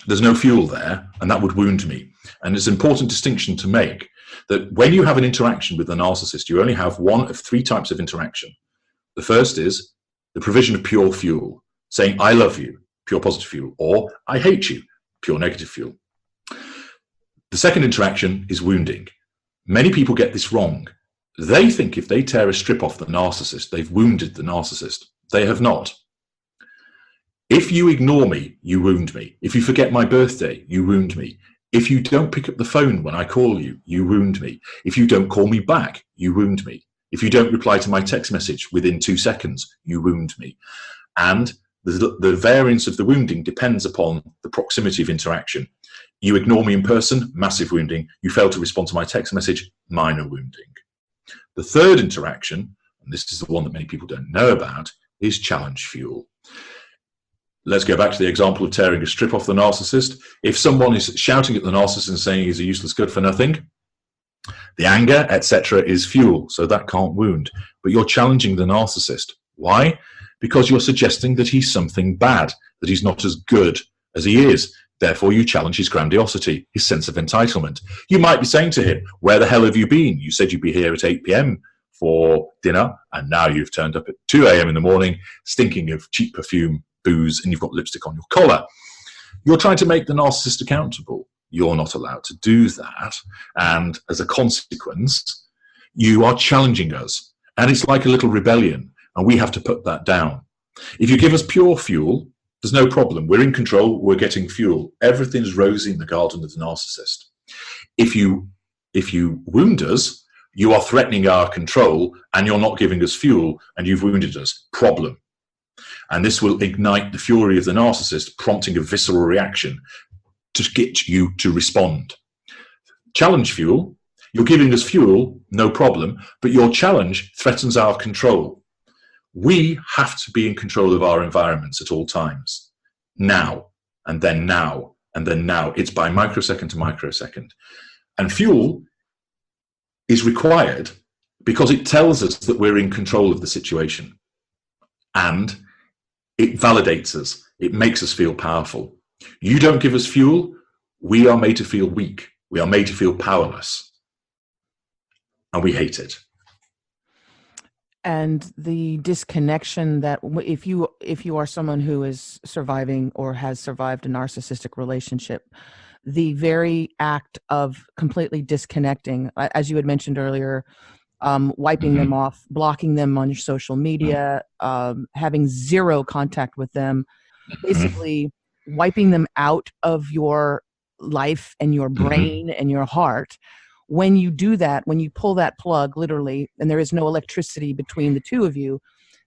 there's no fuel there, and that would wound me. And it's an important distinction to make that when you have an interaction with a narcissist, you only have one of three types of interaction. The first is the provision of pure fuel, saying, "I love you," pure positive fuel, or "I hate you," pure negative fuel. The second interaction is wounding. Many people get this wrong. They think if they tear a strip off the narcissist, they've wounded the narcissist. They have not. If you ignore me, you wound me. If you forget my birthday, you wound me. If you don't pick up the phone when I call you, you wound me. If you don't call me back, you wound me. If you don't reply to my text message within 2 seconds, you wound me. And the variance of the wounding depends upon the proximity of interaction. You ignore me in person, massive wounding. You fail to respond to my text message, minor wounding. The third interaction, and this is the one that many people don't know about, is challenge fuel. Let's go back to the example of tearing a strip off the narcissist. If someone is shouting at the narcissist and saying he's a useless good for nothing, the anger, etc., is fuel, so that can't wound. But you're challenging the narcissist. Why? Because you're suggesting that he's something bad, that he's not as good as he is. Therefore, you challenge his grandiosity, his sense of entitlement. You might be saying to him, "Where the hell have you been? You said you'd be here at 8 p.m. for dinner, and now you've turned up at 2 a.m. in the morning, stinking of cheap perfume, booze, and you've got lipstick on your collar. You're trying to make the narcissist accountable. You're not allowed to do that. And as a consequence, you are challenging us. And it's like a little rebellion, and we have to put that down. If you give us pure fuel, there's no problem. We're in control. We're getting fuel. Everything's rosy in the garden of the narcissist. If you wound us, you are threatening our control, and you're not giving us fuel, and you've wounded us. Problem. And this will ignite the fury of the narcissist, prompting a visceral reaction to get you to respond. Challenge fuel. You're giving us fuel, no problem, but your challenge threatens our control. We have to be in control of our environments at all times. Now, and then now, and then now. It's by microsecond to microsecond. And fuel is required because it tells us that we're in control of the situation. And it validates us. It makes us feel powerful. You don't give us fuel, we are made to feel weak. We are made to feel powerless. And we hate it. And the disconnection that if you are someone who is surviving or has survived a narcissistic relationship, the very act of completely disconnecting, as you had mentioned earlier, wiping them off, blocking them on your social media, having zero contact with them, basically wiping them out of your life and your brain and your heart. When you do that, when you pull that plug, literally, and there is no electricity between the two of you,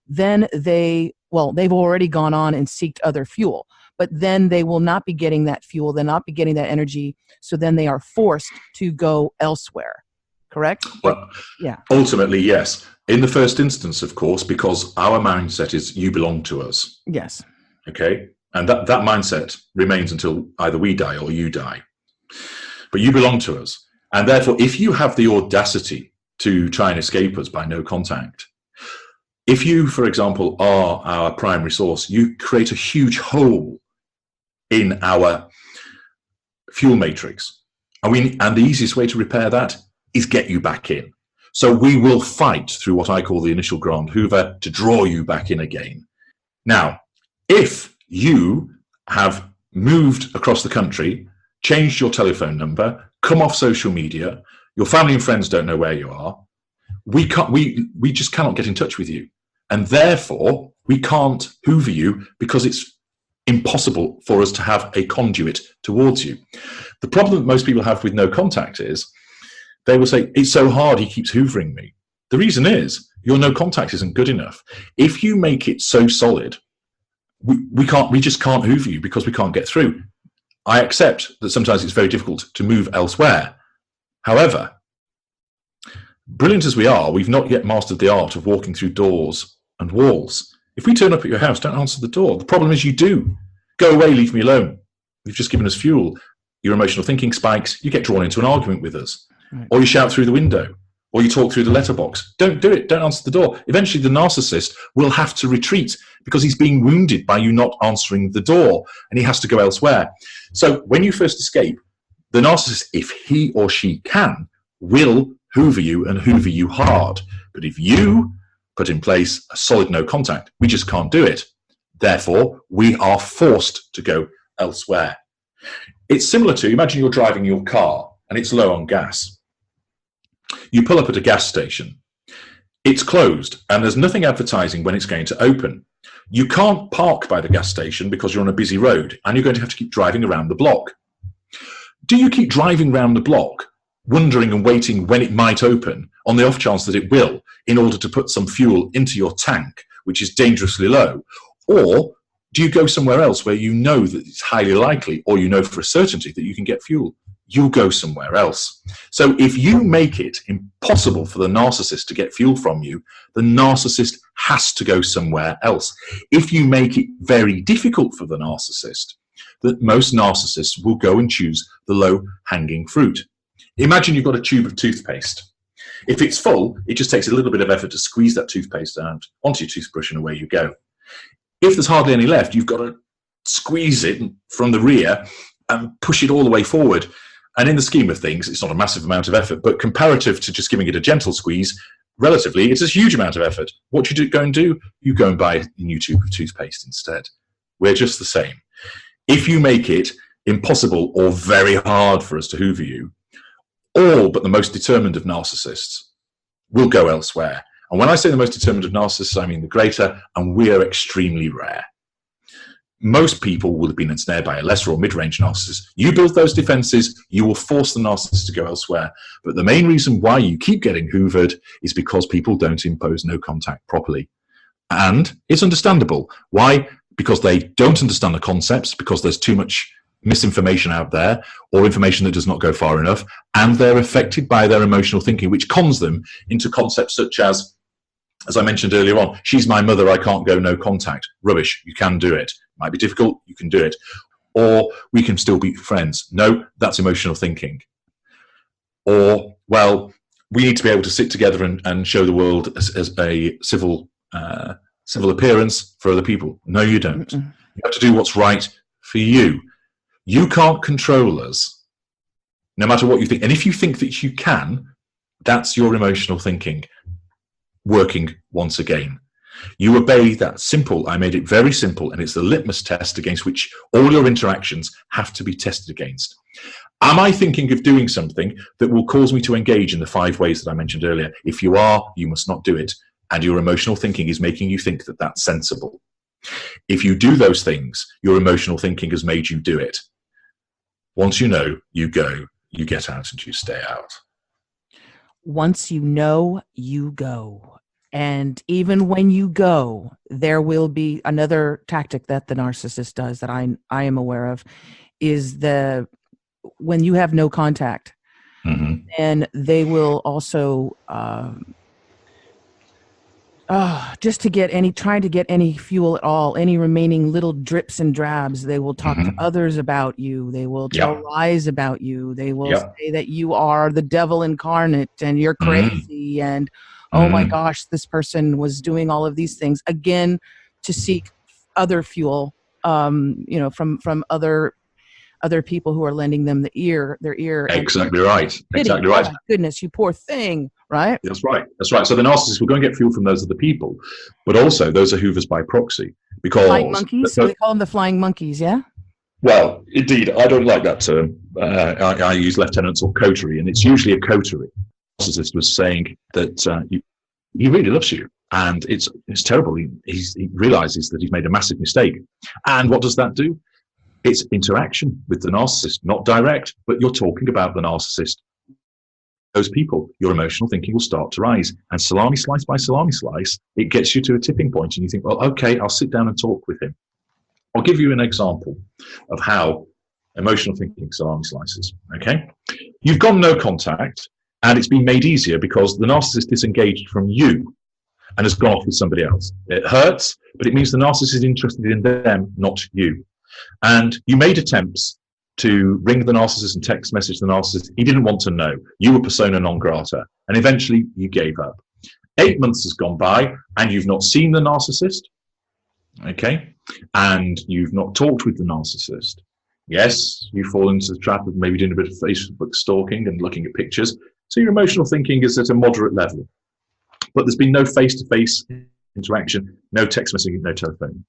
then they've already gone on and sought other fuel. But then they will not be getting that fuel. They'll not be getting that energy. So then they are forced to go elsewhere. Correct? Well, yeah. Ultimately, yes. In the first instance, of course, because our mindset is you belong to us. Yes. Okay? And that mindset remains until either we die or you die. But you belong to us. And therefore, if you have the audacity to try and escape us by no contact, if you, for example, are our primary source, you create a huge hole in our fuel matrix. And the easiest way to repair that is get you back in. So we will fight through what I call the initial Grand Hoover to draw you back in again. Now, if you have moved across the country, changed your telephone number, come off social media, your family and friends don't know where you are, we just cannot get in touch with you. And therefore, we can't hoover you because it's impossible for us to have a conduit towards you. The problem that most people have with no contact is they will say, it's so hard, he keeps hoovering me. The reason is your no contact isn't good enough. If you make it so solid, we just can't hoover you because we can't get through. I accept that sometimes it's very difficult to move elsewhere. However, brilliant as we are, we've not yet mastered the art of walking through doors and walls. If we turn up at your house, don't answer the door. The problem is you do. Go away, leave me alone. You've just given us fuel. Your emotional thinking spikes. You get drawn into an argument with us. Right. Or you shout through the window. Or you talk through the letterbox. Don't do it. Don't answer the door. Eventually, the narcissist will have to retreat because he's being wounded by you not answering the door, and he has to go elsewhere. So when you first escape, the narcissist, if he or she can, will hoover you and hoover you hard. But if you put in place a solid no contact, we just can't do it. Therefore, we are forced to go elsewhere. It's similar to, imagine you're driving your car and it's low on gas. You pull up at a gas station. It's closed and there's nothing advertising when it's going to open. You can't park by the gas station because you're on a busy road and you're going to have to keep driving around the block. Do you keep driving around the block, wondering and waiting when it might open on the off chance that it will, in order to put some fuel into your tank, which is dangerously low? Or do you go somewhere else where you know that it's highly likely, or you know for a certainty that you can get fuel? You'll go somewhere else. So if you make it impossible for the narcissist to get fuel from you, the narcissist has to go somewhere else. If you make it very difficult for the narcissist, that most narcissists will go and choose the low-hanging fruit. Imagine you've got a tube of toothpaste. If it's full, it just takes a little bit of effort to squeeze that toothpaste out onto your toothbrush and away you go. If there's hardly any left, you've got to squeeze it from the rear and push it all the way forward. And in the scheme of things, it's not a massive amount of effort, but comparative to just giving it a gentle squeeze, relatively, it's a huge amount of effort. What do you go and do? You go and buy a new tube of toothpaste instead. We're just the same. If you make it impossible or very hard for us to hoover you, all but the most determined of narcissists will go elsewhere. And when I say the most determined of narcissists, I mean the greater, and we are extremely rare. Most people will have been ensnared by a lesser or mid-range narcissist. You build those defenses, you will force the narcissist to go elsewhere. But the main reason why you keep getting hoovered is because people don't impose no contact properly. And it's understandable. Why? Because they don't understand the concepts, because there's too much misinformation out there, or information that does not go far enough, and they're affected by their emotional thinking, which cons them into concepts such as I mentioned earlier on, she's my mother, I can't go, no contact. Rubbish, you can do it. Might be difficult, you can do it. Or we can still be friends. No, that's emotional thinking. Or, well, we need to be able to sit together and show the world as a civil appearance for other people. No, you don't. You have to do what's right for you. You can't control us, no matter what you think. And if you think that you can, that's your emotional thinking working once again. You obey that simple, I made it very simple, and it's the litmus test against which all your interactions have to be tested against. Am I thinking of doing something that will cause me to engage in the 5 ways that I mentioned earlier? If you are, you must not do it. And your emotional thinking is making you think that that's sensible. If you do those things, your emotional thinking has made you do it. Once you know, you go, you get out, and you stay out. Once you know, you go. And even when you go, there will be another tactic that the narcissist does that I am aware of, is when you have no contact, and they will also just to get trying to get any fuel at all, any remaining little drips and drabs, they will talk to others about you. They will tell lies about you. They will say that you are the devil incarnate and you're crazy. And, oh my gosh, this person was doing all of these things, again, to seek other fuel, from other people who are lending them their ear. Exactly right. Exactly right. Oh my goodness, you poor thing, right? That's right. That's right. So the narcissist will go and get fuel from those other people, but also those are hoovers by proxy. Because flying monkeys? So they call them the flying monkeys, yeah? Well, indeed, I don't like that term. I use lieutenants or coterie, and it's usually a coterie. The narcissist was saying that he really loves you, and it's terrible. He realizes that he's made a massive mistake. And what does that do? It's interaction with the narcissist, not direct, but you're talking about the narcissist. Those people, your emotional thinking will start to rise. And salami slice by salami slice, it gets you to a tipping point, and you think, well, okay, I'll sit down and talk with him. I'll give you an example of how emotional thinking salami slices, okay? You've got no contact, and it's been made easier because the narcissist disengaged from you and has gone off with somebody else. It hurts, but it means the narcissist is interested in them, not you. And you made attempts to ring the narcissist and text message the narcissist. He didn't want to know. You were persona non grata. And eventually you gave up. 8 months has gone by and you've not seen the narcissist. Okay. And you've not talked with the narcissist. Yes, you fall into the trap of maybe doing a bit of Facebook stalking and looking at pictures. So your emotional thinking is at a moderate level. But there's been no face-to-face interaction, no text messaging, no telephone.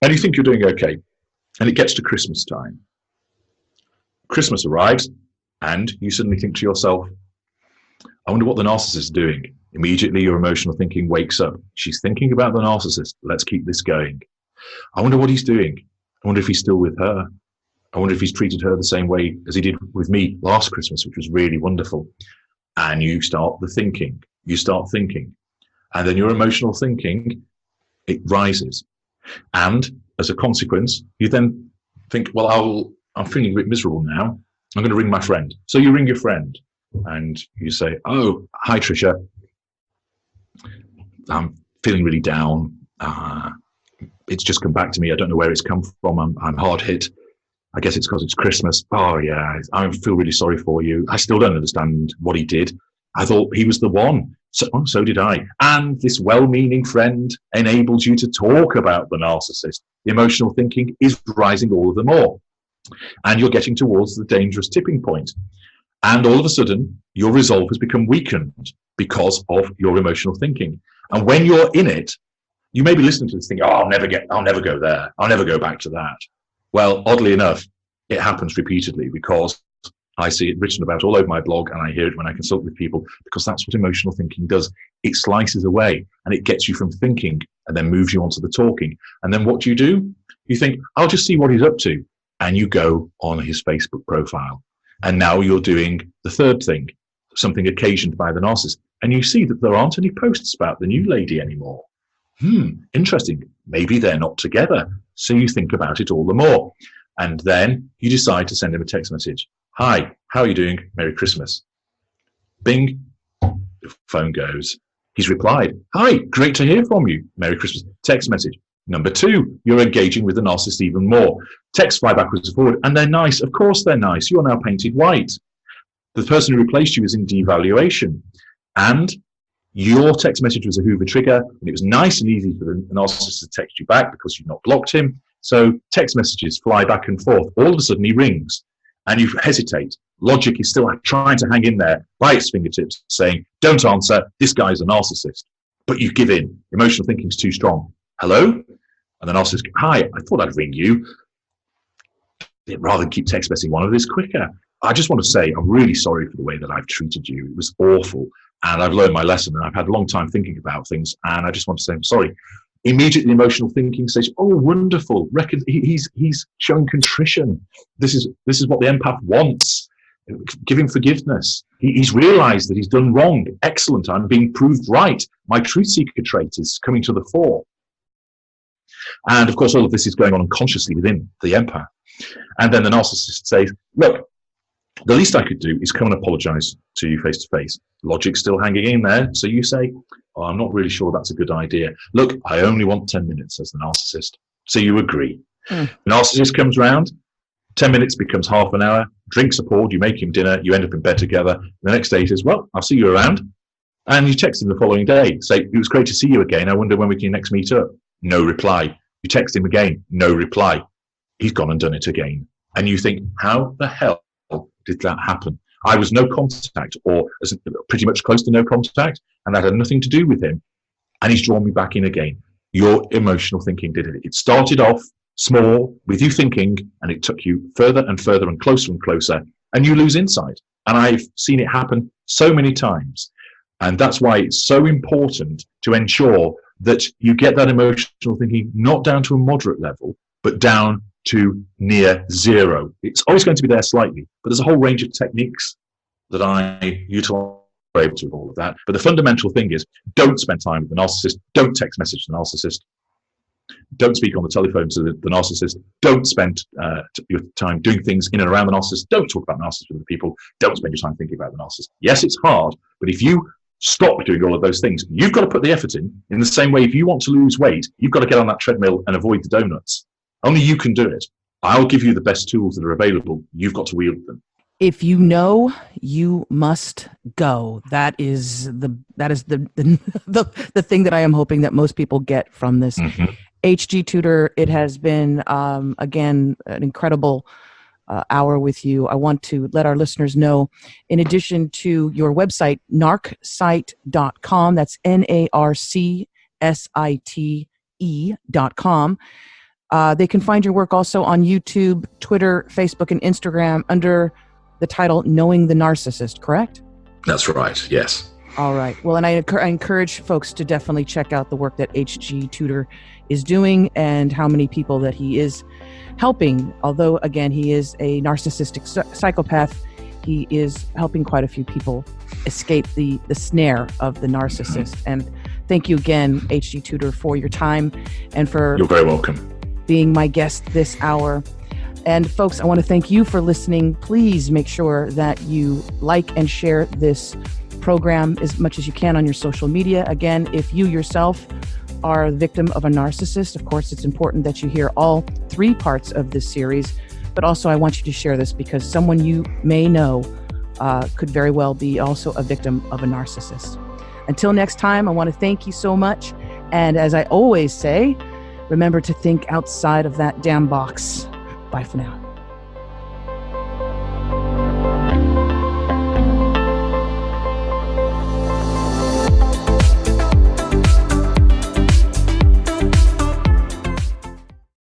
And you think you're doing okay. And it gets to Christmas time. Christmas arrives, and you suddenly think to yourself, I wonder what the narcissist is doing. Immediately, your emotional thinking wakes up. She's thinking about the narcissist. Let's keep this going. I wonder what he's doing. I wonder if he's still with her. I wonder if he's treated her the same way as he did with me last Christmas, which was really wonderful. And you start the thinking. You start thinking. And then your emotional thinking, it rises. And as a consequence, you then think, well, I'm feeling a bit miserable now. I'm going to ring my friend. So you ring your friend and you say, oh, hi, Tricia. I'm feeling really down. It's just come back to me. I don't know where it's come from. I'm hard hit. I guess it's because it's Christmas. Oh, yeah, I feel really sorry for you. I still don't understand what he did. I thought he was the one. So did I. And this well-meaning friend enables you to talk about the narcissist. The emotional thinking is rising all the more. And you're getting towards the dangerous tipping point. And all of a sudden, your resolve has become weakened because of your emotional thinking. And when you're in it, you may be listening to this thing, I'll never go there. I'll never go back to that. Well, oddly enough, it happens repeatedly because I see it written about all over my blog, and I hear it when I consult with people, because that's what emotional thinking does. It slices away and it gets you from thinking and then moves you onto the talking. And then what do? You think, I'll just see what he's up to. And you go on his Facebook profile. And now you're doing the third thing, something occasioned by the narcissist. And you see that there aren't any posts about the new lady anymore. Interesting. Maybe they're not together. So you think about it all the more. And then you decide to send him a text message. Hi, how are you doing? Merry Christmas. Bing, the phone goes. He's replied, hi, great to hear from you. Merry Christmas. Text message. Number 2, you're engaging with the narcissist even more. Texts fly backwards and forward, and they're nice. Of course they're nice. You're now painted white. The person who replaced you is in devaluation. And your text message was a Hoover trigger, and it was nice and easy for the narcissist to text you back because you've not blocked him. So text messages fly back and forth. All of a sudden he rings, and you hesitate. Logic is still trying to hang in there by its fingertips, saying, don't answer, this guy's a narcissist. But you give in. Emotional thinking is too strong. Hello? And the narcissist, hi, I thought I'd ring you. Rather than keep text messaging one of this quicker. I just want to say I'm really sorry for the way that I've treated you. It was awful. And I've learned my lesson, and I've had a long time thinking about things. And I just want to say I'm sorry. Immediately emotional thinking says, oh, wonderful. He's showing contrition. This is what the empath wants. Give him forgiveness. He's realized that he's done wrong. Excellent. I'm being proved right. My truth seeker trait is coming to the fore. And of course, all of this is going on unconsciously within the empath. And then the narcissist says, look, the least I could do is come and apologize to you face to face. Logic's still hanging in there. So you say, oh, I'm not really sure that's a good idea. Look, I only want 10 minutes as the narcissist. So you agree. The narcissist comes round, 10 minutes becomes half an hour, drinks are poured, you make him dinner, you end up in bed together. The next day he says, well, I'll see you around. And you text him the following day, say, it was great to see you again. I wonder when we can next meet up. No reply. You text him again, no reply. He's gone and done it again. And you think, how the hell did that happen? I was no contact, or pretty much close to no contact, and that had nothing to do with him. And he's drawn me back in again. Your emotional thinking did it. It started off small with you thinking, and it took you further and further and closer, and you lose insight. And I've seen it happen so many times. And that's why it's so important to ensure that you get that emotional thinking not down to a moderate level, but down to near zero. It's always going to be there slightly, but there's a whole range of techniques that I utilize to all of that. But the fundamental thing is, don't spend time with the narcissist. Don't text message the narcissist. Don't speak on the telephone to the narcissist. Don't spend your time doing things in and around the narcissist. Don't talk about narcissists with other people. Don't spend your time thinking about the narcissist. Yes, it's hard, but if you stop doing all of those things, you've got to put the effort in the same way. If you want to lose weight, you've got to get on that treadmill and avoid the donuts. Only you can do it. I'll give you the best tools that are available. You've got to wield them. If you know, you must go. That is the thing that I am hoping that most people get from this. HG Tudor, it has been, again, an incredible hour with you. I want to let our listeners know, in addition to your website, narcsite.com, that's NARCSITE.com. They can find your work also on YouTube, Twitter, Facebook, and Instagram under the title Knowing the Narcissist, correct? That's right, yes. All right. Well, and I encourage folks to definitely check out the work that HG Tudor is doing and how many people that he is helping. Although, again, he is a narcissistic psychopath, he is helping quite a few people escape the snare of the narcissist. And thank you again, HG Tudor, for your time and for... You're very welcome. ...being my guest this hour. And folks, I want to thank you for listening. Please make sure that you like and share this program as much as you can on your social media. Again, if you yourself are a victim of a narcissist, of course, it's important that you hear all 3 parts of this series. But also, I want you to share this because someone you may know could very well be also a victim of a narcissist. Until next time, I want to thank you so much. And as I always say, remember to think outside of that damn box. Bye for now.